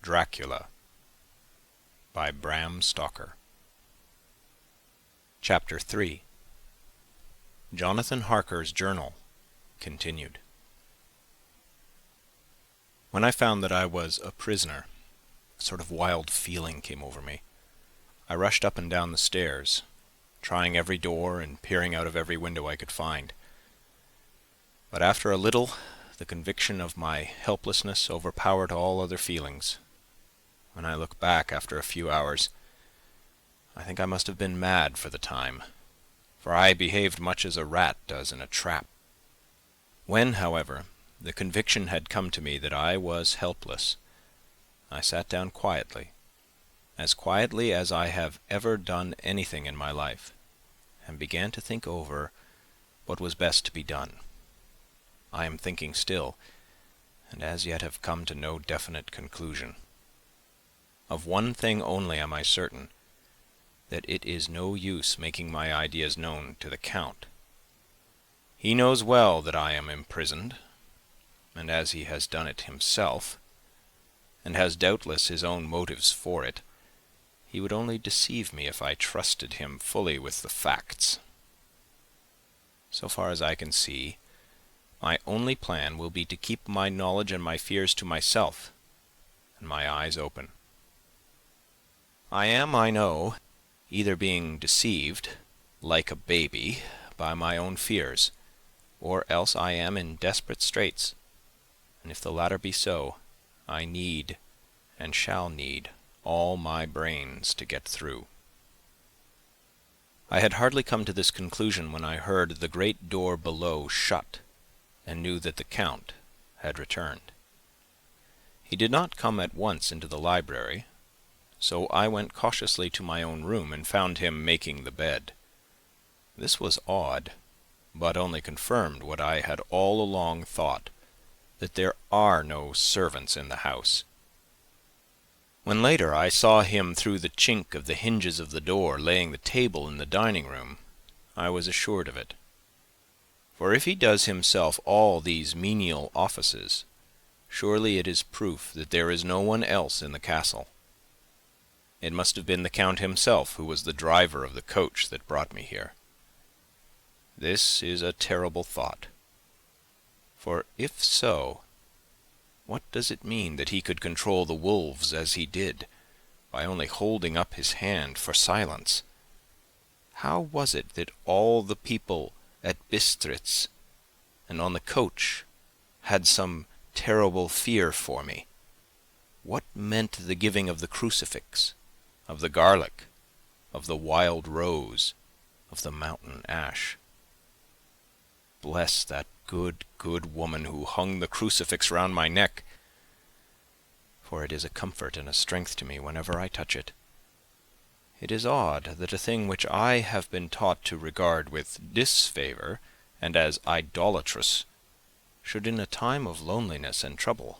Dracula by Bram Stoker. Chapter 3. Jonathan Harker's Journal continued. When I found that I was a prisoner, a sort of wild feeling came over me. I rushed up and down the stairs, trying every door and peering out of every window I could find. But after a little, the conviction of my helplessness overpowered all other feelings. When I look back after a few hours, I think I must have been mad for the time, for I behaved much as a rat does in a trap. When, however, the conviction had come to me that I was helpless, I sat down quietly as I have ever done anything in my life, and began to think over what was best to be done. I am thinking still, and as yet have come to no definite conclusion. Of one thing only am I certain, that it is no use making my ideas known to the Count. He knows well that I am imprisoned, and as he has done it himself, and has doubtless his own motives for it, he would only deceive me if I trusted him fully with the facts. So far as I can see, my only plan will be to keep my knowledge and my fears to myself, and my eyes open. I am, I know, either being deceived, like a baby, by my own fears, or else I am in desperate straits, and if the latter be so, I need, and shall need, all my brains to get through. I had hardly come to this conclusion when I heard the great door below shut, and knew that the Count had returned. He did not come at once into the library, so I went cautiously to my own room and found him making the bed. This was odd, but only confirmed what I had all along thought, that there are no servants in the house. When later I saw him through the chink of the hinges of the door laying the table in the dining-room, I was assured of it. For if he does himself all these menial offices, surely it is proof that there is no one else in the castle. It must have been the Count himself who was the driver of the coach that brought me here. This is a terrible thought. For if so, what does it mean that he could control the wolves as he did, by only holding up his hand for silence? How was it that all the people at Bistritz and on the coach had some terrible fear for me? What meant the giving of the crucifix, of the garlic, of the wild rose, of the mountain ash? Bless that good woman who hung the crucifix round my neck, for it is a comfort and a strength to me whenever I touch it. It is odd that a thing which I have been taught to regard with disfavour and as idolatrous should in a time of loneliness and trouble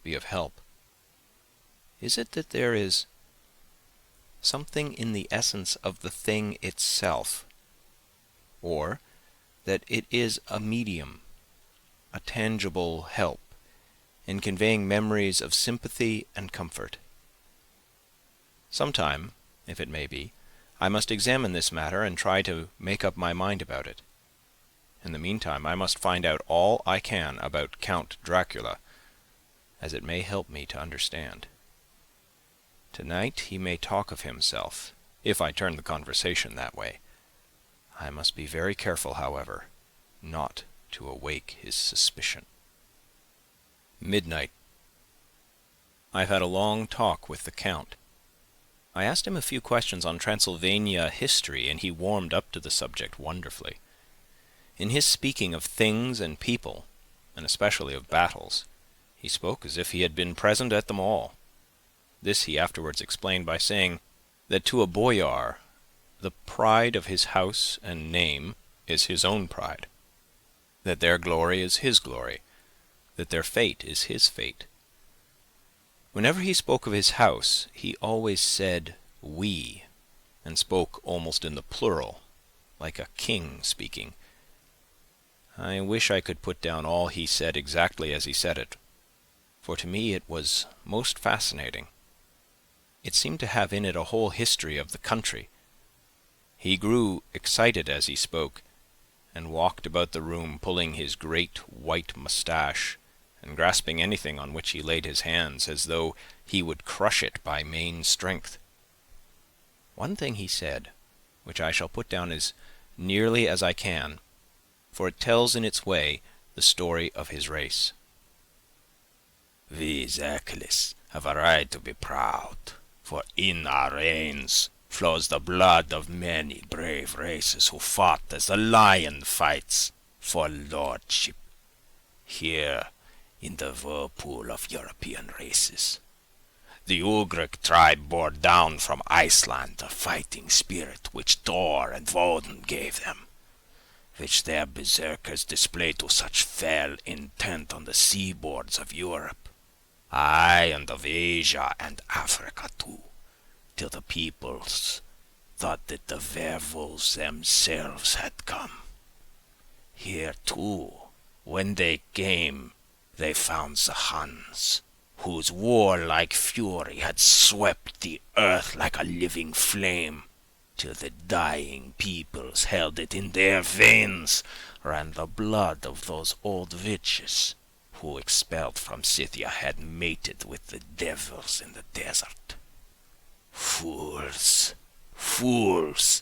be of help. Is it that there is something in the essence of the thing itself, or that it is a medium, a tangible help, in conveying memories of sympathy and comfort? Sometime, if it may be, I must examine this matter and try to make up my mind about it. In the meantime I must find out all I can about Count Dracula, as it may help me to understand. Tonight he may talk of himself, if I turn the conversation that way. I must be very careful, however, not to awake his suspicion. Midnight. I've had a long talk with the Count. I asked him a few questions on Transylvania history, and he warmed up to the subject wonderfully. In his speaking of things and people, and especially of battles, he spoke as if he had been present at them all. This he afterwards explained by saying that to a boyar the pride of his house and name is his own pride, that their glory is his glory, that their fate is his fate. Whenever he spoke of his house, he always said we, and spoke almost in the plural, like a king speaking. I wish I could put down all he said exactly as he said it, for to me it was most fascinating. It seemed to have in it a whole history of the country. He grew excited as he spoke, and walked about the room pulling his great white moustache and grasping anything on which he laid his hands, as though he would crush it by main strength. One thing he said, which I shall put down as nearly as I can, for it tells in its way the story of his race. We Zerkelis have a right to be proud, for in our veins flows the blood of many brave races who fought as the lion fights for lordship. Here, in the whirlpool of European races, the Ugric tribe bore down from Iceland the fighting spirit which Thor and Woden gave them, which their berserkers displayed to such fell intent on the seaboards of Europe, aye, and of Asia and Africa too, till the peoples thought that the werewolves themselves had come. Here too, when they came, they found the Huns, whose warlike fury had swept the earth like a living flame, till the dying peoples held it in their veins, ran the blood of those old witches, who expelled from Scythia had mated with the devils in the desert. Fools, fools!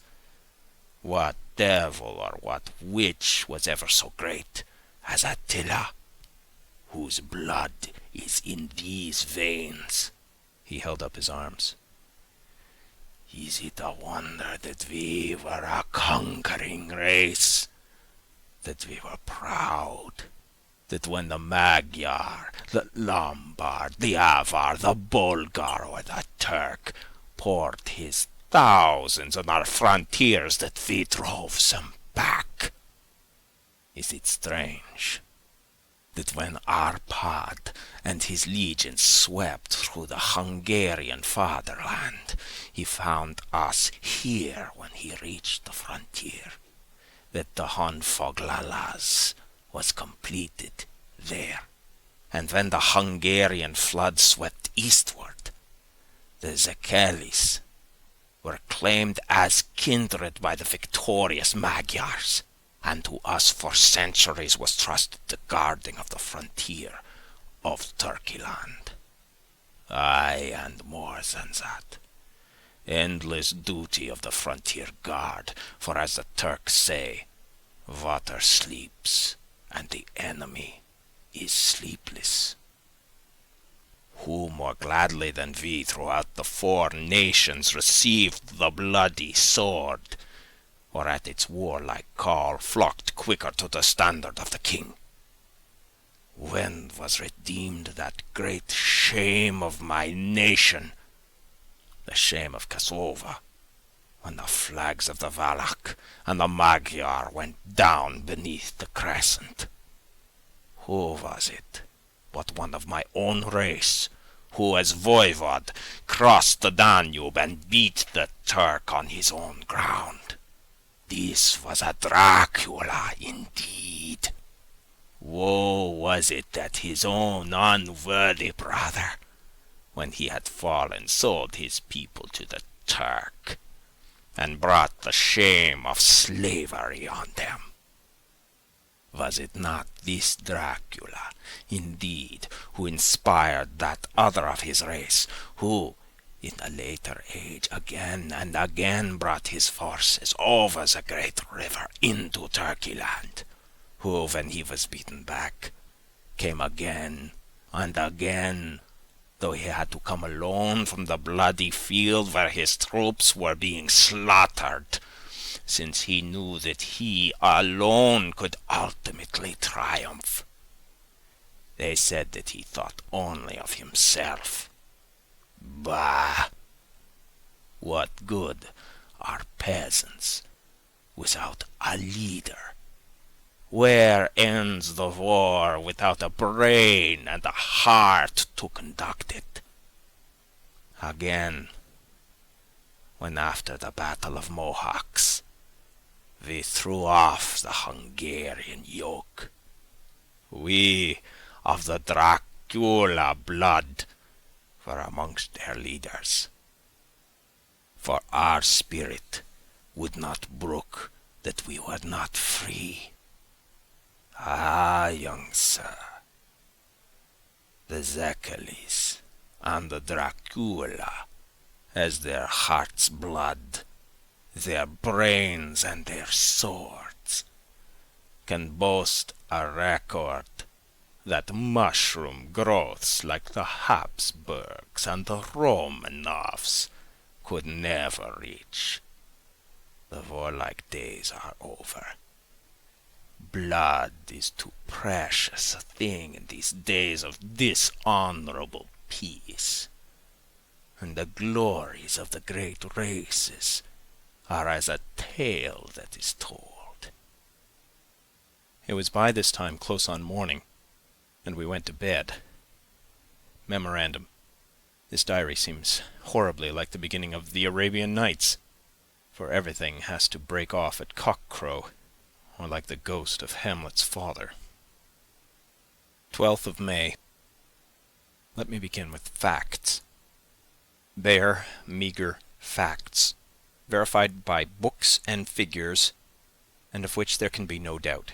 What devil or what witch was ever so great as Attila, whose blood is in these veins? He held up his arms. Is it a wonder that we were a conquering race, that we were proud, that when the Magyar, the Lombard, the Avar, the Bulgar, or the Turk poured his thousands on our frontiers, that we drove them back? Is it strange that when Arpad and his legions swept through the Hungarian fatherland, he found us here when he reached the frontier, that the Honfoglalas was completed there, and when the Hungarian flood swept eastward, the Zerkelis were claimed as kindred by the victorious Magyars, and to us for centuries was trusted the guarding of the frontier of Turkeyland. Aye, and more than that, endless duty of the frontier guard, for as the Turks say, water sleeps, and the enemy is sleepless. Who more gladly than we throughout the 4 nations received the bloody sword, or at its warlike call flocked quicker to the standard of the king? When was redeemed that great shame of my nation, the shame of Kosovo, when the flags of the Valak and the Magyar went down beneath the crescent? Who was it but one of my own race, who as voivod crossed the Danube and beat the Turk on his own ground? This was a Dracula indeed. Woe was it that his own unworthy brother, when he had fallen, sold his people to the Turk, and brought the shame of slavery on them. Was it not this Dracula, indeed, who inspired that other of his race, who, in a later age, again and again brought his forces over the great river into Turkeyland, who, when he was beaten back, came again and again, though he had to come alone from the bloody field where his troops were being slaughtered, since he knew that he alone could ultimately triumph. They said that he thought only of himself. Bah! What good are peasants without a leader? Where ends the war without a brain and a heart to conduct it? Again, when after the Battle of Mohawks, we threw off the Hungarian yoke, we of the Dracula Dracula blood were amongst their leaders. For our spirit would not brook that we were not free. Ah, young sir, the Zekelis and the Dracula as their heart's blood, their brains and their swords, can boast a record that mushroom growths like the Habsburgs and the Romanovs could never reach. The warlike days are over. Blood is too precious a thing in these days of dishonorable peace, and the glories of the great races are as a tale that is told. It was by this time close on morning, and we went to bed. Memorandum: this diary seems horribly like the beginning of the Arabian Nights, for everything has to break off at cock-crow, or like the ghost of Hamlet's father. 12th of May. Let me begin with facts. Bare, meagre facts, verified by books and figures, and of which there can be no doubt.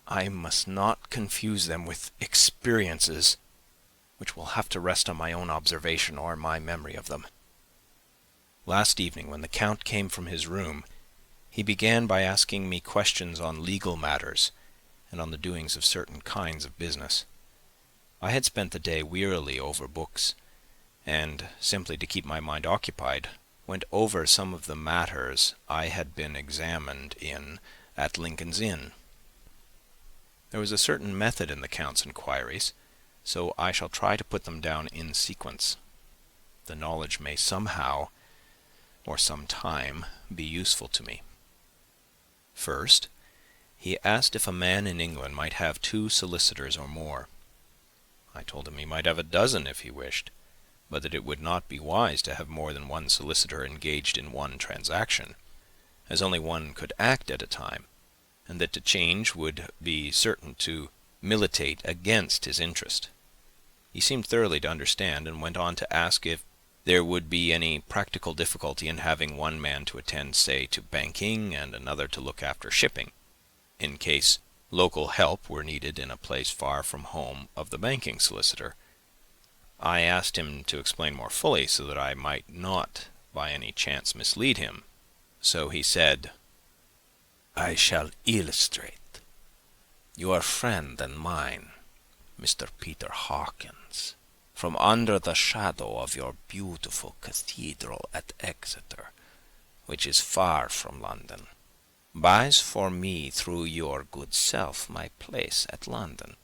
I must not confuse them with experiences, which will have to rest on my own observation or my memory of them. Last evening, when the Count came from his room, he began by asking me questions on legal matters and on the doings of certain kinds of business. I had spent the day wearily over books, and, simply to keep my mind occupied, went over some of the matters I had been examined in at Lincoln's Inn. There was a certain method in the Count's inquiries, so I shall try to put them down in sequence. The knowledge may somehow, or some time, be useful to me. First, he asked if a man in England might have 2 solicitors or more. I told him he might have a dozen if he wished, but that it would not be wise to have more than 1 solicitor engaged in one transaction, as only one could act at a time, and that to change would be certain to militate against his interest. He seemed thoroughly to understand, and went on to ask if there would be any practical difficulty in having one man to attend, say, to banking, and another to look after shipping, in case local help were needed in a place far from home of the banking solicitor. I asked him to explain more fully, so that I might not by any chance mislead him. So he said, "I shall illustrate. Your friend and mine, Mr. Peter Hawkins, from under the shadow of your beautiful cathedral at Exeter, which is far from London, buys for me through your good self my place at London.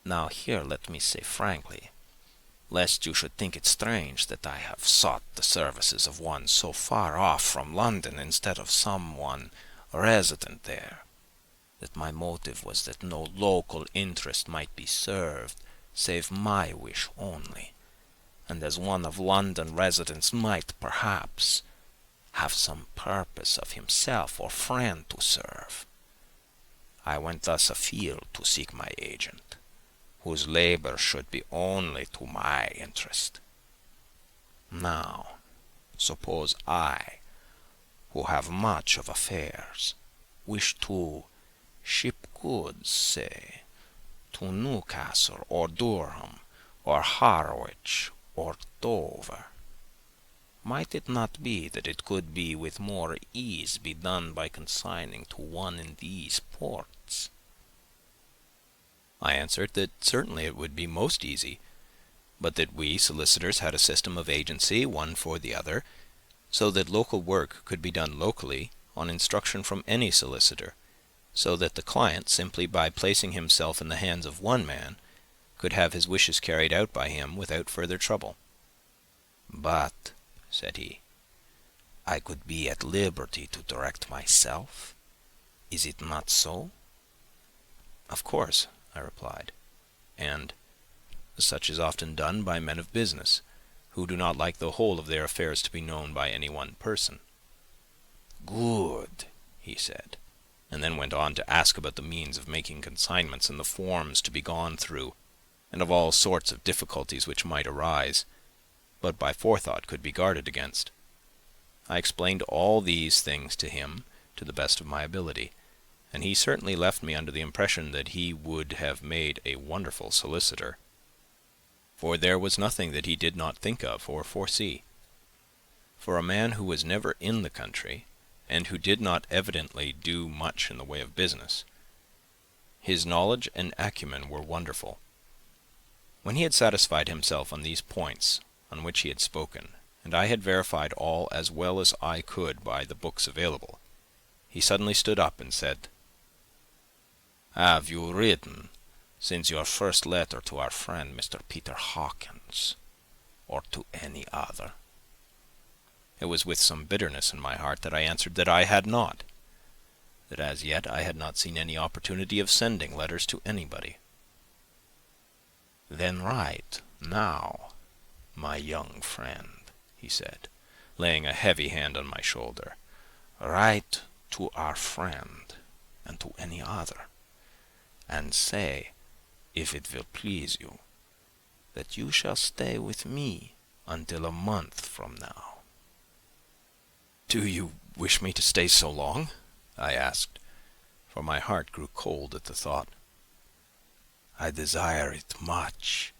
Now here let me say frankly, lest you should think it strange that I have sought the services of one so far off from London instead of someone resident there, that my motive was that no local interest might be served save my wish only, and as one of London residents might perhaps have some purpose of himself or friend to serve. I went thus afield to seek my agent, whose labor should be only to my interest. Now, suppose I, who have much of affairs, wish to ship goods, say, to Newcastle or Durham or Harwich or Dover. Might it not be that it could be with more ease be done by consigning to one in these ports?" I answered that certainly it would be most easy, but that we solicitors had a system of agency, one for the other, so that local work could be done locally on instruction from any solicitor, so that the client, simply by placing himself in the hands of one man, could have his wishes carried out by him without further trouble. "But," said he, "I could be at liberty to direct myself. Is it not so?" "Of course," I replied, "and such is often done by men of business, who do not like the whole of their affairs to be known by any one person." "Good," he said, and then went on to ask about the means of making consignments and the forms to be gone through, and of all sorts of difficulties which might arise, but by forethought could be guarded against. I explained all these things to him to the best of my ability, and he certainly left me under the impression that he would have made a wonderful solicitor, for there was nothing that he did not think of or foresee. For a man who was never in the country, and who did not evidently do much in the way of business, his knowledge and acumen were wonderful. When he had satisfied himself on these points on which he had spoken, and I had verified all as well as I could by the books available, he suddenly stood up and said, "Have you written, since your first letter, to our friend Mr. Peter Hawkins, or to any other?" It was with some bitterness in my heart that I answered that I had not, that as yet I had not seen any opportunity of sending letters to anybody. "Then write now, my young friend," he said, laying a heavy hand on my shoulder. "Write to our friend, and to any other, and say, if it will please you, that you shall stay with me until a month from now." "Do you wish me to stay so long?" I asked, for my heart grew cold at the thought. "I desire it much.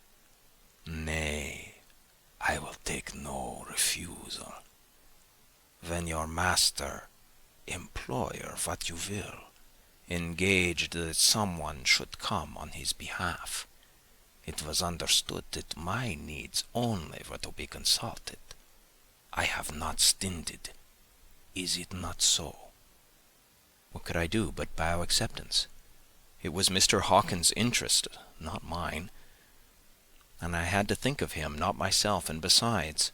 Nay, I will take no refusal. When your master, employer, what you will, engaged that someone should come on his behalf, it was understood that my needs only were to be consulted. I have not stinted. Is it not so?" What could I do but bow acceptance? It was Mr. Hawkins' interest, not mine, and I had to think of him, not myself, and besides,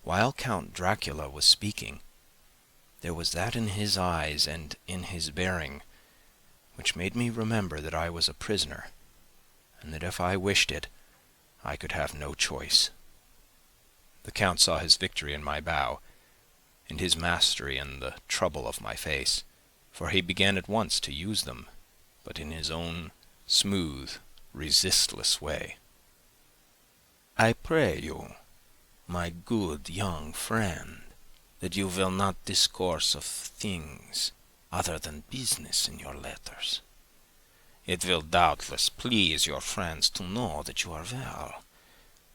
while Count Dracula was speaking, there was that in his eyes and in his bearing which made me remember that I was a prisoner, and that if I wished it, I could have no choice. The Count saw his victory in my bow, and his mastery in the trouble of my face, for he began at once to use them, but in his own smooth, resistless way. "I pray you, my good young friend, that you will not discourse of things other than business in your letters. It will doubtless please your friends to know that you are well,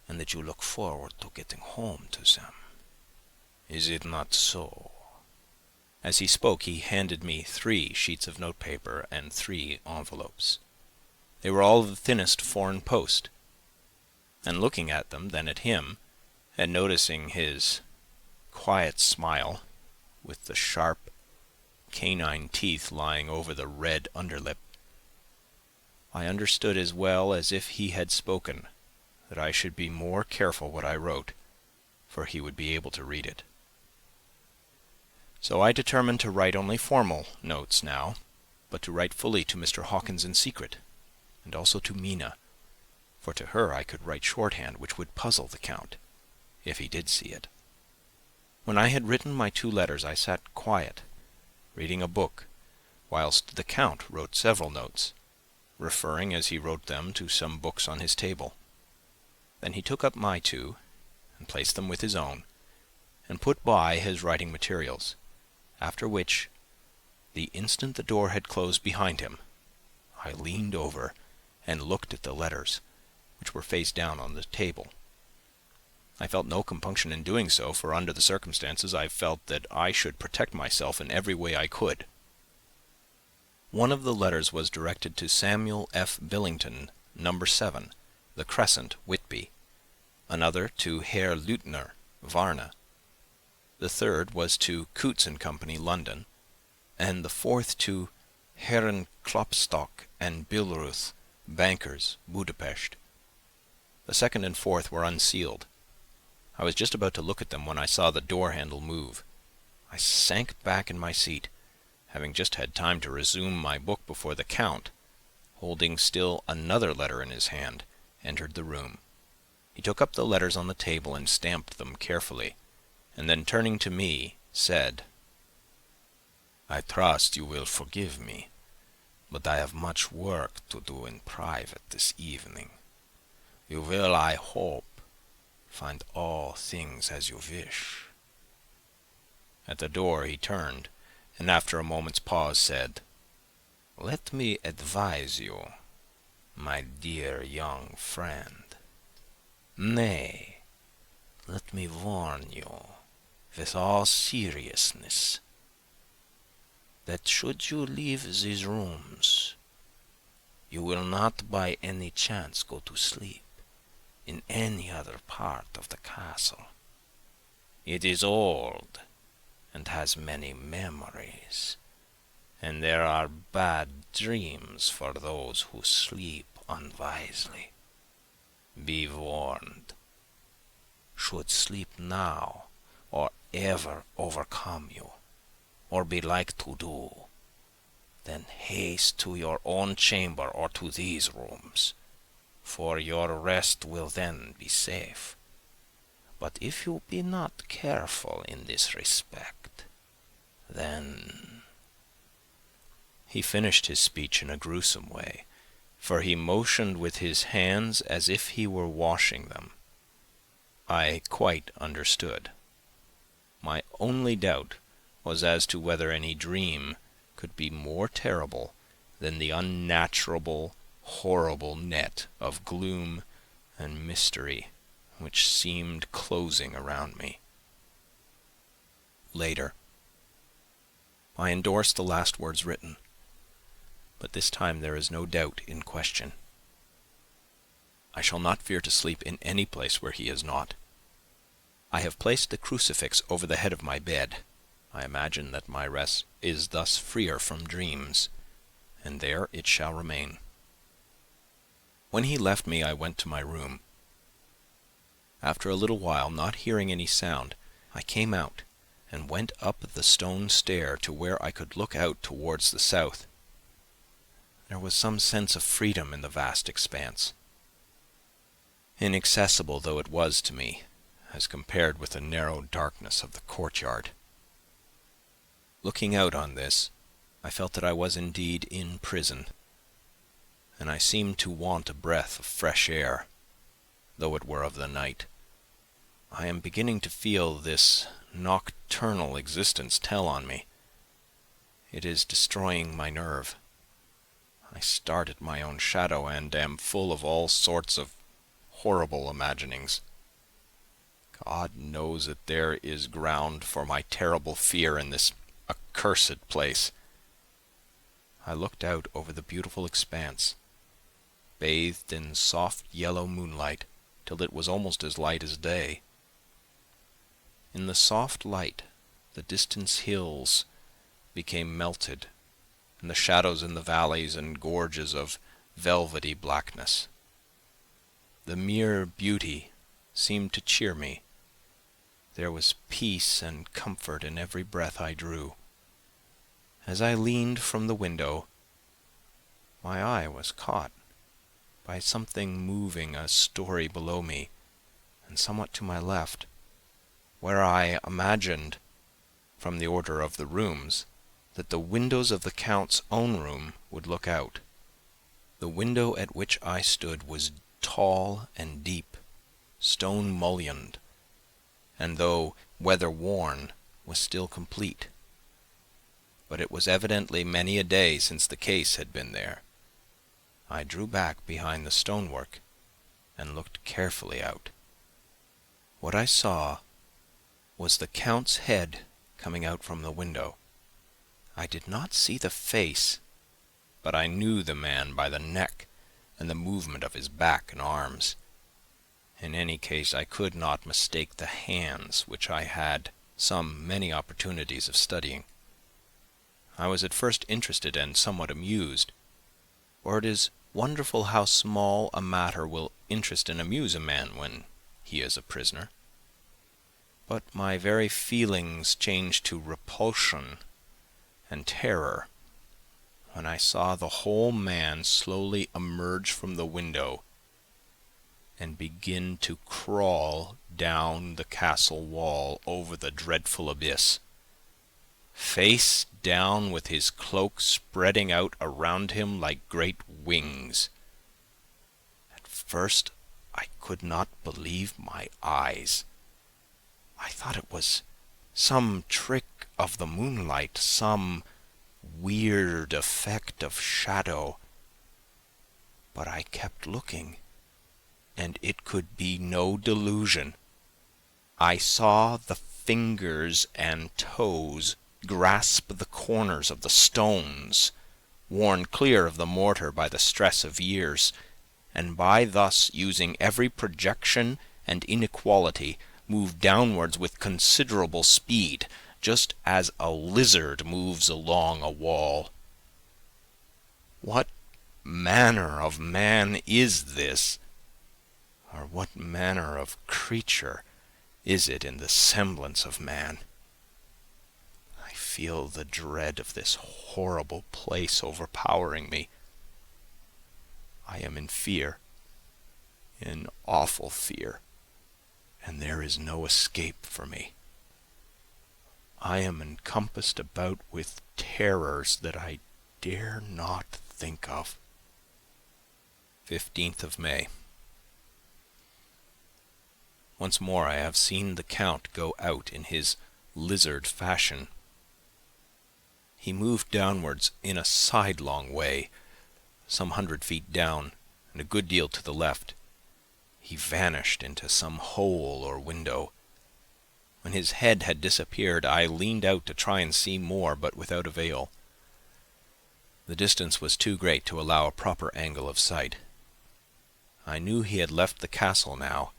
and that you look forward to getting home to them. Is it not so?" As he spoke, he handed me 3 sheets of notepaper and 3 envelopes. They were all of the thinnest foreign post, and looking at them, then at him, and noticing his quiet smile, with the sharp canine teeth lying over the red underlip, I understood as well as if he had spoken that I should be more careful what I wrote, for he would be able to read it. So I determined to write only formal notes now, but to write fully to Mr. Hawkins in secret, and also to Mina, for to her I could write shorthand which would puzzle the Count, if he did see it. When I had written my 2 letters, I sat quiet, reading a book, whilst the Count wrote several notes, referring as he wrote them to some books on his table. Then he took up my 2, and placed them with his own, and put by his writing materials, after which, the instant the door had closed behind him, I leaned over and looked at the letters, which were face down on the table. I felt no compunction in doing so, for under the circumstances I felt that I should protect myself in every way I could. One of the letters was directed to Samuel F. Billington, No. 7, The Crescent, Whitby; another to Herr Leutner, Varna; the third was to Coutts and Company, London; and the fourth to Herren Klopstock and Billruth, bankers, Budapest. The second and fourth were unsealed. I was just about to look at them when I saw the door-handle move. I sank back in my seat, having just had time to resume my book before the Count, holding still another letter in his hand, entered the room. He took up the letters on the table and stamped them carefully, and then turning to me, said, "I trust you will forgive me, but I have much work to do in private this evening. You will, I hope, find all things as you wish." At the door he turned, and after a moment's pause said, "Let me advise you, my dear young friend. Nay, let me warn you, with all seriousness, that should you leave these rooms, you will not by any chance go to sleep in any other part of the castle. It is old, and has many memories, and there are bad dreams for those who sleep unwisely. Be warned. Should sleep now or ever overcome you, or be like to do, then haste to your own chamber or to these rooms, for your rest will then be safe. But if you be not careful in this respect, then—" He finished his speech in a gruesome way, for he motioned with his hands as if he were washing them. I quite understood. My only doubt was as to whether any dream could be more terrible than the unnatural, horrible net of gloom and mystery which seemed closing around me. Later, I endorse the last words written, but this time there is no doubt in question. I shall not fear to sleep in any place where he is not. I have placed the crucifix over the head of my bed. I imagine that my rest is thus freer from dreams, and there it shall remain. When he left me, I went to my room. After a little while, not hearing any sound, I came out and went up the stone stair to where I could look out towards the south. There was some sense of freedom in the vast expanse, inaccessible though it was to me, as compared with the narrow darkness of the courtyard. Looking out on this, I felt that I was indeed in prison, and I seemed to want a breath of fresh air, though it were of the night. I am beginning to feel this nocturnal existence tell on me. It is destroying my nerve. I start at my own shadow and am full of all sorts of horrible imaginings. God knows that there is ground for my terrible fear in this accursed place. I looked out over the beautiful expanse, bathed in soft yellow moonlight, till it was almost as light as day. In the soft light, the distant hills became melted, and the shadows in the valleys and gorges of velvety blackness. The mere beauty seemed to cheer me. There was peace and comfort in every breath I drew. As I leaned from the window, my eye was caught by something moving a story below me and somewhat to my left, where I imagined, from the order of the rooms, that the windows of the Count's own room would look out. The window at which I stood was tall and deep, stone-mullioned, and though weather-worn, was still complete. But it was evidently many a day since the case had been there. I drew back behind the stonework and looked carefully out. What I saw was the Count's head coming out from the window. I did not see the face, but I knew the man by the neck and the movement of his back and arms. In any case, I could not mistake the hands which I had many opportunities of studying. I was at first interested and somewhat amused, for it is wonderful how small a matter will interest and amuse a man when he is a prisoner. But my very feelings changed to repulsion and terror when I saw the whole man slowly emerge from the window and begin to crawl down the castle wall over the dreadful abyss, face down, with his cloak spreading out around him like great wings. At first I could not believe my eyes. I thought it was some trick of the moonlight, some weird effect of shadow. But I kept looking, and it could be no delusion. I saw the fingers and toes grasp the corners of the stones, worn clear of the mortar by the stress of years, and by thus using every projection and inequality, move downwards with considerable speed, just as a lizard moves along a wall. What manner of man is this, or what manner of creature is it in the semblance of man? I feel the dread of this horrible place overpowering me. I am in fear, in awful fear, and there is no escape for me. I am encompassed about with terrors that I dare not think of. 15th of May. Once more I have seen the Count go out in his lizard fashion. He moved downwards in a sidelong way, some 100 feet down, and a good deal to the left. He vanished into some hole or window. When his head had disappeared, I leaned out to try and see more, but without avail. The distance was too great to allow a proper angle of sight. I knew he had left the castle now,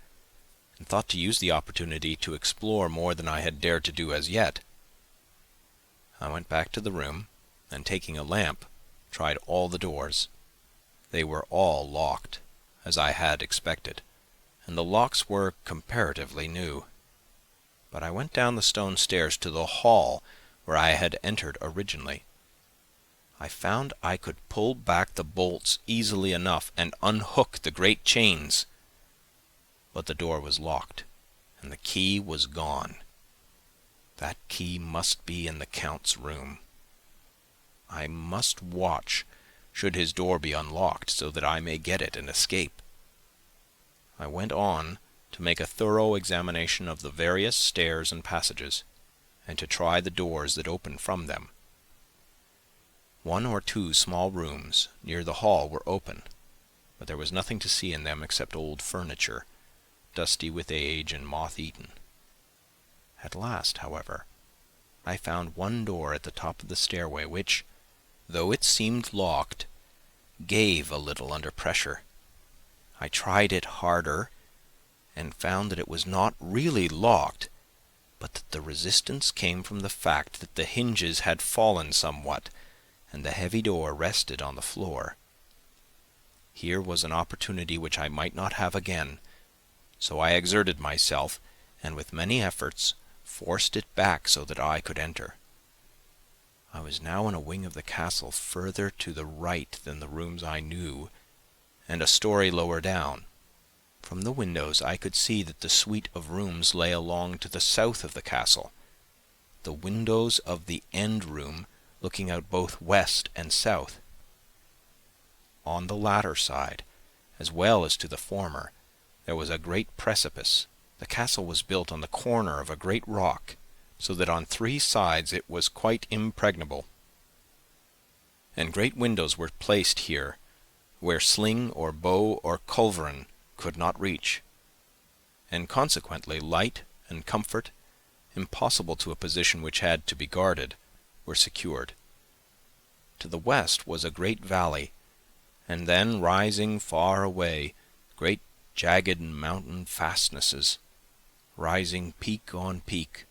and thought to use the opportunity to explore more than I had dared to do as yet. I went back to the room, and taking a lamp, tried all the doors. They were all locked, as I had expected, and the locks were comparatively new. But I went down the stone stairs to the hall where I had entered originally. I found I could pull back the bolts easily enough and unhook the great chains. But the door was locked, and the key was gone. That key must be in the Count's room. I must watch, should his door be unlocked, so that I may get it and escape. I went on to make a thorough examination of the various stairs and passages, and to try the doors that opened from them. 1 or 2 small rooms near the hall were open, but there was nothing to see in them except old furniture, dusty with age and moth-eaten. At last, however, I found one door at the top of the stairway which, though it seemed locked, gave a little under pressure. I tried it harder, and found that it was not really locked, but that the resistance came from the fact that the hinges had fallen somewhat, and the heavy door rested on the floor. Here was an opportunity which I might not have again, so I exerted myself, and with many efforts forced it back so that I could enter. I was now in a wing of the castle further to the right than the rooms I knew, and a story lower down. From the windows I could see that the suite of rooms lay along to the south of the castle, the windows of the end room looking out both west and south. On the latter side, as well as to the former, there was a great precipice. The castle was built on the corner of a great rock, so that on 3 sides it was quite impregnable, and great windows were placed here, where sling or bow or culverin could not reach, and consequently light and comfort, impossible to a position which had to be guarded, were secured. To the west was a great valley, and then rising far away, great jagged mountain fastnesses, rising peak on peak,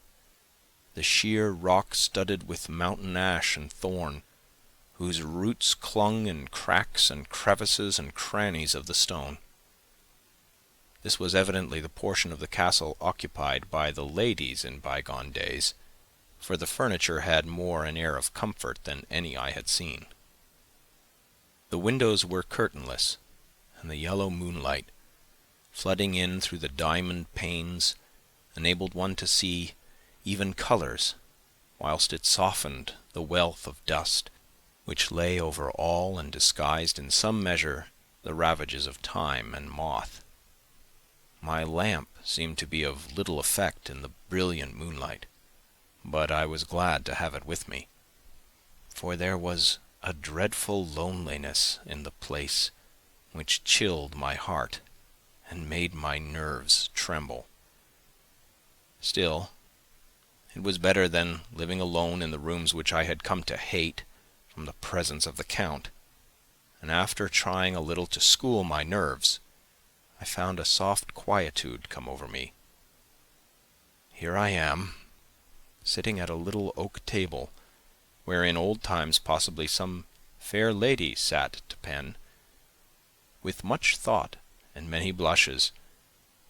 the sheer rock studded with mountain ash and thorn, whose roots clung in cracks and crevices and crannies of the stone. This was evidently the portion of the castle occupied by the ladies in bygone days, for the furniture had more an air of comfort than any I had seen. The windows were curtainless, and the yellow moonlight, flooding in through the diamond panes, enabled one to see even colours, whilst it softened the wealth of dust which lay over all and disguised in some measure the ravages of time and moth. My lamp seemed to be of little effect in the brilliant moonlight, but I was glad to have it with me, for there was a dreadful loneliness in the place which chilled my heart and made my nerves tremble. Still, it was better than living alone in the rooms which I had come to hate from the presence of the Count, and after trying a little to school my nerves, I found a soft quietude come over me. Here I am, sitting at a little oak table, where in old times possibly some fair lady sat to pen, with much thought and many blushes,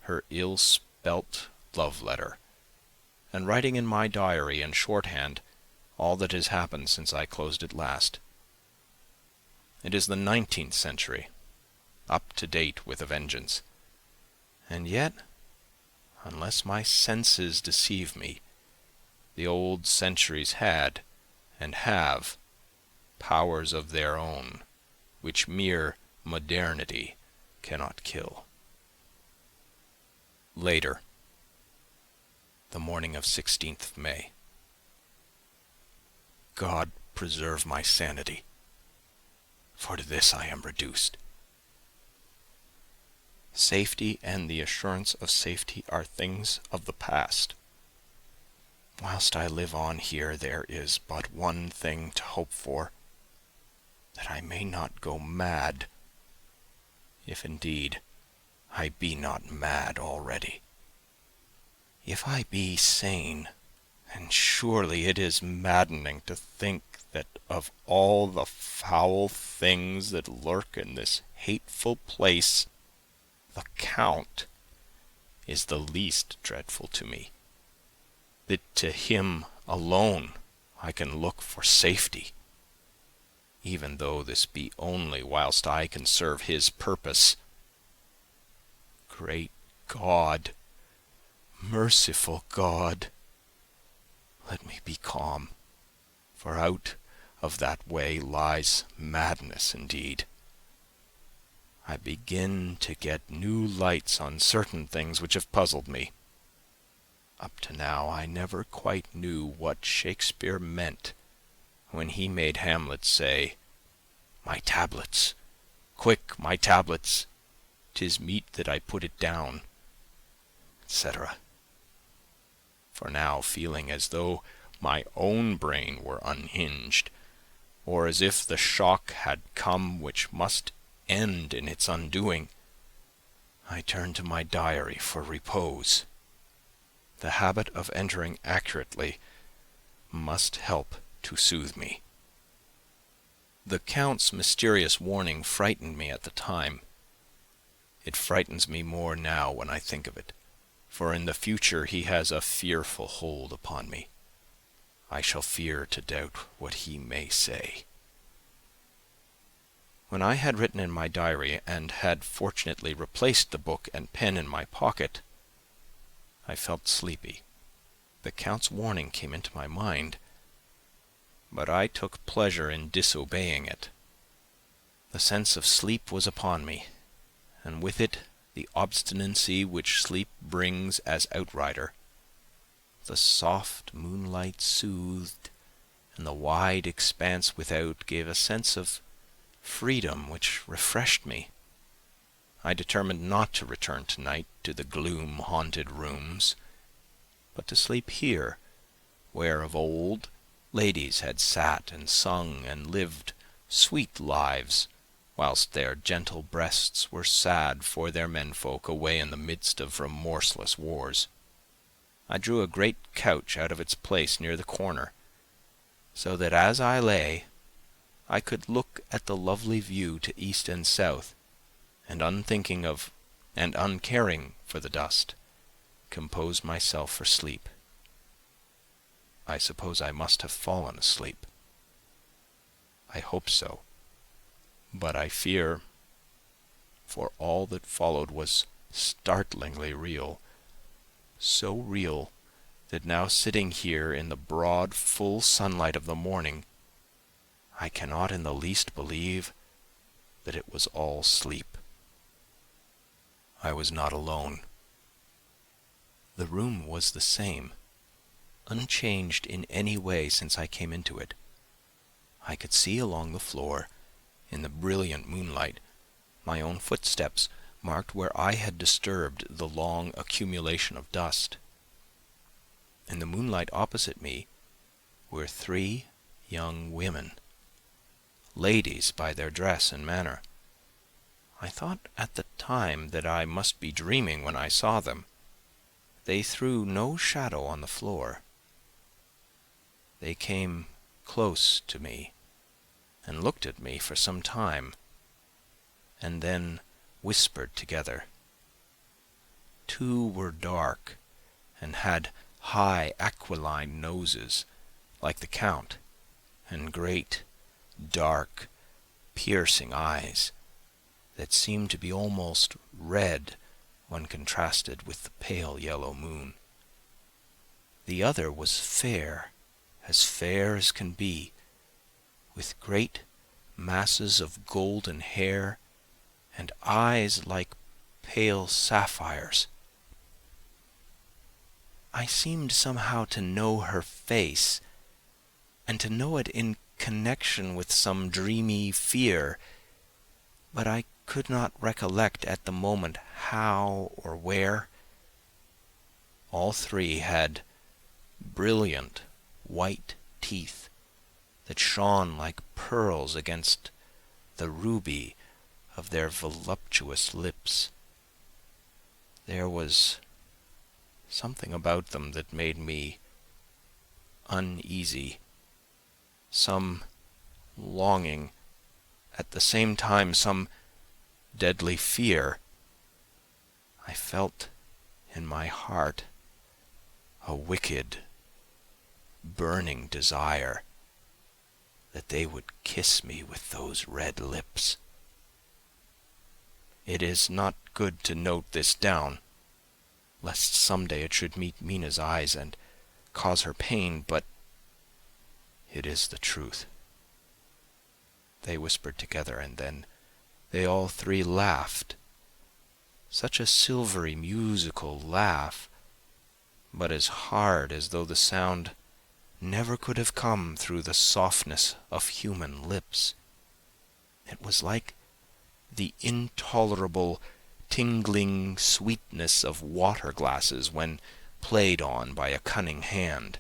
her ill-spelt love-letter, and writing in my diary in shorthand all that has happened since I closed it last. It is the 19th century, up to date with a vengeance, and yet, unless my senses deceive me, the old centuries had, and have, powers of their own, which mere modernity cannot kill. Later, the morning of 16th May. God preserve my sanity, for to this I am reduced. Safety and the assurance of safety are things of the past. Whilst I live on here, there is but one thing to hope for, that I may not go mad, if indeed I be not mad already. If I be sane, and surely it is maddening to think that of all the foul things that lurk in this hateful place, the Count is the least dreadful to me, that to him alone I can look for safety, even though this be only whilst I can serve his purpose. Great God, merciful God, let me be calm, for out of that way lies madness indeed. I begin to get new lights on certain things which have puzzled me. Up to now I never quite knew what Shakespeare meant when he made Hamlet say, "My tablets, quick, my tablets, 'tis meet that I put it down," etc. For now, feeling as though my own brain were unhinged, or as if the shock had come which must end in its undoing, I turn to my diary for repose. The habit of entering accurately must help to soothe me. The Count's mysterious warning frightened me at the time. It frightens me more now when I think of it, for in the future he has a fearful hold upon me. I shall fear to doubt what he may say. When I had written in my diary, and had fortunately replaced the book and pen in my pocket, I felt sleepy. The Count's warning came into my mind, but I took pleasure in disobeying it. The sense of sleep was upon me, and with it the obstinacy which sleep brings as outrider. The soft moonlight soothed, and the wide expanse without gave a sense of freedom which refreshed me. I determined not to return tonight to the gloom-haunted rooms, but to sleep here, where of old ladies had sat and sung and lived sweet lives, whilst their gentle breasts were sad for their menfolk away in the midst of remorseless wars. I drew a great couch out of its place near the corner, so that as I lay, I could look at the lovely view to east and south, and unthinking of and uncaring for the dust, compose myself for sleep. I suppose I must have fallen asleep. I hope so, but I fear, for all that followed was startlingly real, so real that now sitting here in the broad, full sunlight of the morning, I cannot in the least believe that it was all sleep. I was not alone. The room was the same, unchanged in any way since I came into it. I could see along the floor, in the brilliant moonlight, my own footsteps marked where I had disturbed the long accumulation of dust. In the moonlight opposite me were 3 young women, ladies by their dress and manner. I thought at the time that I must be dreaming when I saw them. They threw no shadow on the floor. They came close to me and looked at me for some time, and then whispered together. 2 were dark and had high aquiline noses, like the Count, and great, dark, piercing eyes that seemed to be almost red when contrasted with the pale yellow moon. The other was fair as can be, with great masses of golden hair and eyes like pale sapphires. I seemed somehow to know her face, and to know it in connection with some dreamy fear, but I could not recollect at the moment how or where. All 3 had brilliant white teeth that shone like pearls against the ruby of their voluptuous lips. There was something about them that made me uneasy, some longing, at the same time some deadly fear. I felt in my heart a wicked, burning desire that they would kiss me with those red lips. It is not good to note this down, lest some day it should meet Mina's eyes and cause her pain, but it is the truth. They whispered together, and then they all 3 laughed. Such a silvery, musical laugh, but as hard as though the sound never could have come through the softness of human lips. It was like the intolerable, tingling sweetness of water glasses when played on by a cunning hand.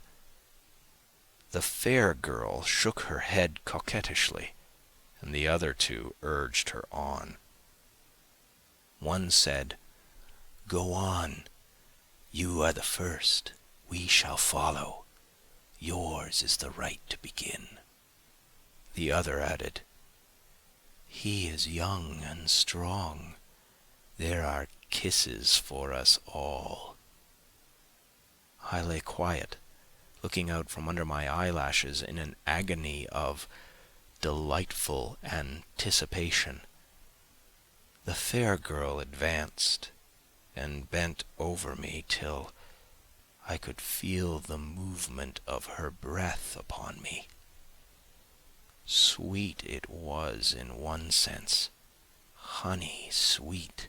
The fair girl shook her head coquettishly, and the other 2 urged her on. One said, "Go on, you are the first, we shall follow. Yours is the right to begin." The other added, "He is young and strong. There are kisses for us all." I lay quiet, looking out from under my eyelashes in an agony of delightful anticipation. The fair girl advanced and bent over me till I could feel the movement of her breath upon me. Sweet it was in one sense, honey sweet,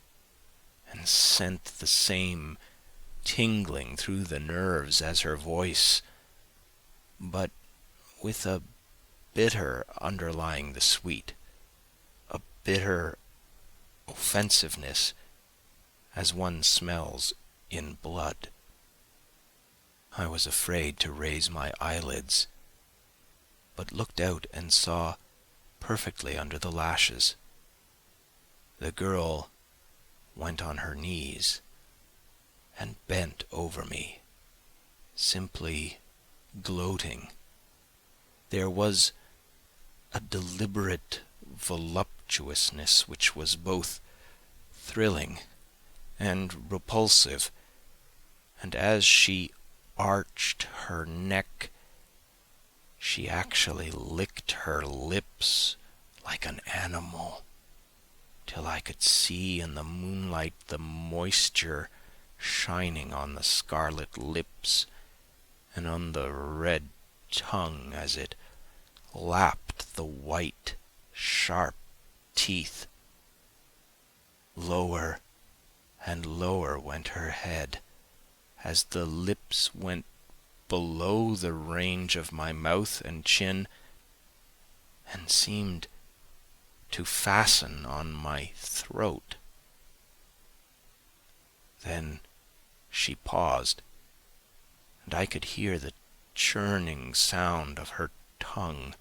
and sent the same tingling through the nerves as her voice, but with a bitter underlying the sweet, a bitter offensiveness as one smells in blood. I was afraid to raise my eyelids, but looked out and saw perfectly under the lashes. The girl went on her knees and bent over me, simply gloating. There was a deliberate voluptuousness which was both thrilling and repulsive, and as she arched her neck, she actually licked her lips like an animal, till I could see in the moonlight the moisture shining on the scarlet lips and on the red tongue as it lapped the white, sharp teeth. Lower and lower went her head, as the lips went below the range of my mouth and chin and seemed to fasten on my throat. Then she paused, and I could hear the churning sound of her tongue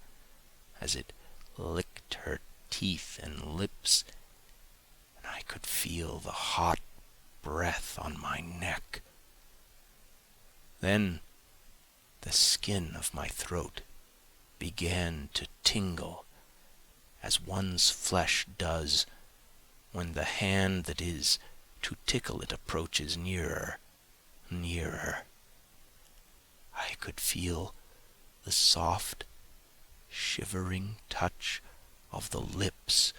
as it licked her teeth and lips, and I could feel the hot breath on my neck. Then the skin of my throat began to tingle as one's flesh does when the hand that is to tickle it approaches nearer, nearer. I could feel the soft, shivering touch of the lips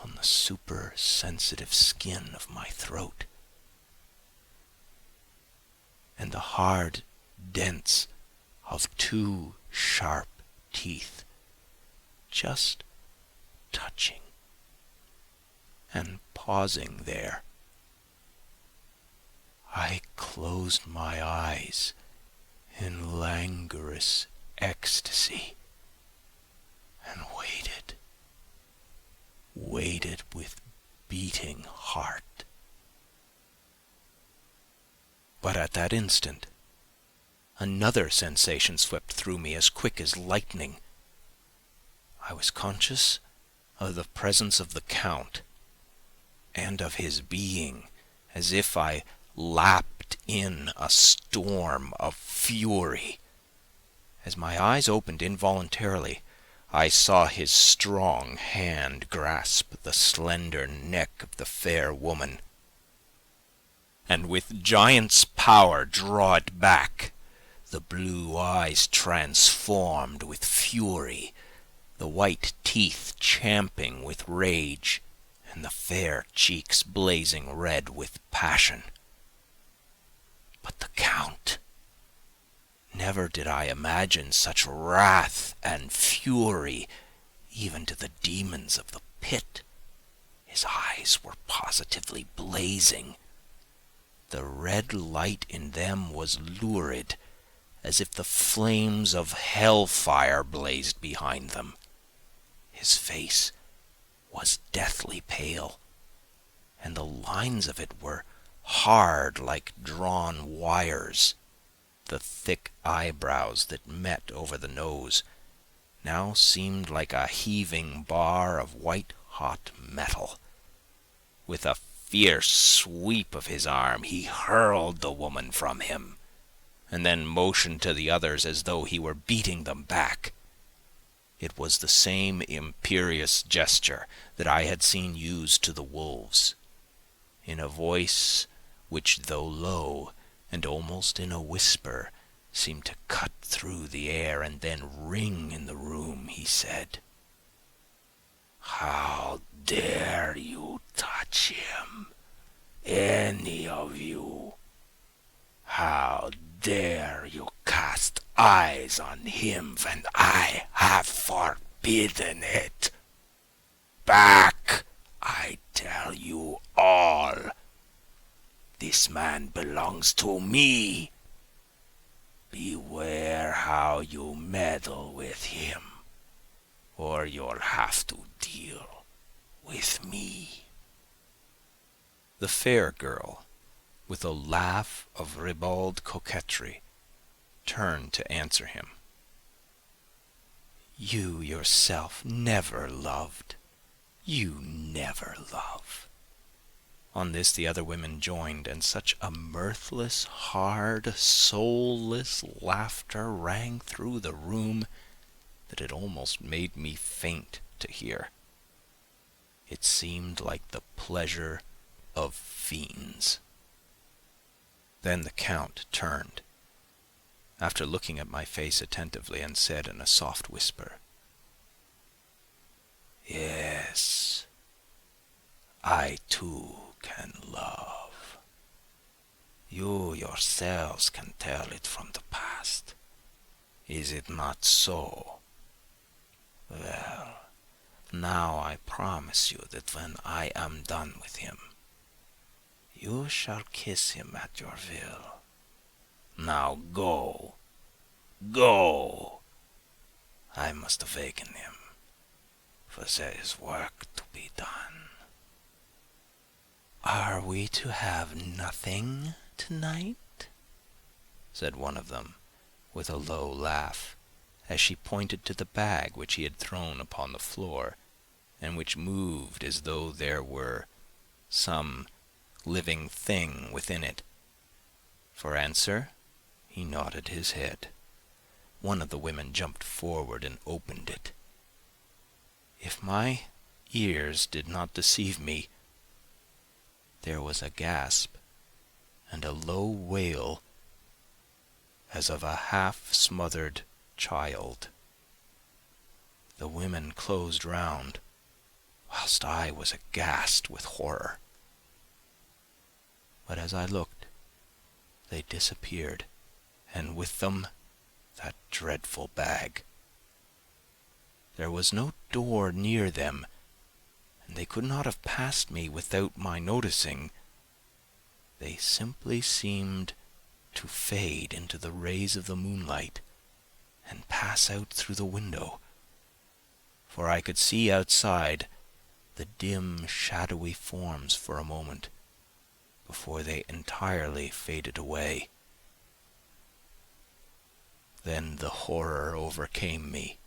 on the super-sensitive skin of my throat, and the hard dents of two sharp teeth just touching and pausing there. I closed my eyes in languorous ecstasy and waited with beating heart. But at that instant, another sensation swept through me as quick as lightning. I was conscious of the presence of the Count and of his being, as if I lapped in a storm of fury. As my eyes opened involuntarily, I saw his strong hand grasp the slender neck of the fair woman, and with giant's power draw it back, the blue eyes transformed with fury, the white teeth champing with rage, and the fair cheeks blazing red with passion. But the Count! Never did I imagine such wrath and fury even to the demons of the pit. His eyes were positively blazing. The red light in them was lurid, as if the flames of hellfire blazed behind them. His face was deathly pale, and the lines of it were hard like drawn wires. The thick eyebrows that met over the nose now seemed like a heaving bar of white-hot metal. With a fierce sweep of his arm he hurled the woman from him, and then motioned to the others as though he were beating them back. It was the same imperious gesture that I had seen used to the wolves. In a voice which, though low and almost in a whisper, seemed to cut through the air and then ring in the room, he said, "How dare you touch him, any of you? How dare you cast eyes on him when I have forbidden it? Back, I tell you all. This man belongs to me. Beware how you meddle with him, or you'll have to deal with me." The fair girl, with a laugh of ribald coquetry, turned to answer him. "You yourself never loved. You never love." On this the other women joined, and such a mirthless, hard, soulless laughter rang through the room that it almost made me faint to hear. It seemed like the pleasure of fiends. Then the Count turned, after looking at my face attentively, and said in a soft whisper, "Yes, I too can love. You yourselves can tell it from the past. Is it not so? Well, now I promise you that when I am done with him, You shall kiss him at your will. Now go, go. I must awaken him, for there is work to be done." "Are we to have nothing tonight?" said one of them, with a low laugh, as she pointed to the bag which he had thrown upon the floor, and which moved as though there were some living thing within it. For answer, he nodded his head. One of the women jumped forward and opened it. If my ears did not deceive me, there was a gasp and a low wail as of a half-smothered child. The women closed round, whilst I was aghast with horror. But as I looked, they disappeared, and with them that dreadful bag. There was no door near them, and they could not have passed me without my noticing. They simply seemed to fade into the rays of the moonlight and pass out through the window, for I could see outside the dim, shadowy forms for a moment before they entirely faded away. Then the horror overcame me,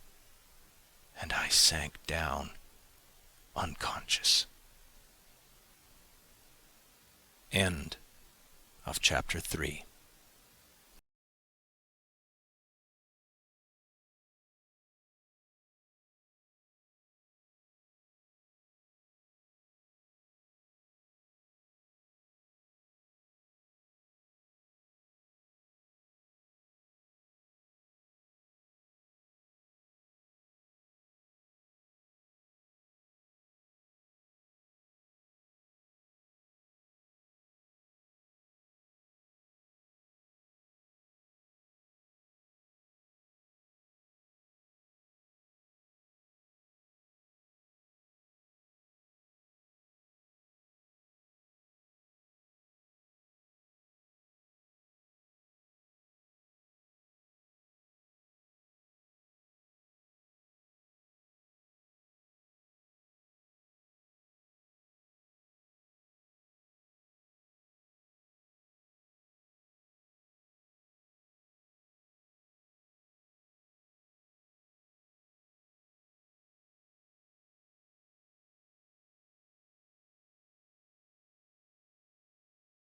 and I sank down unconscious. End of chapter 3.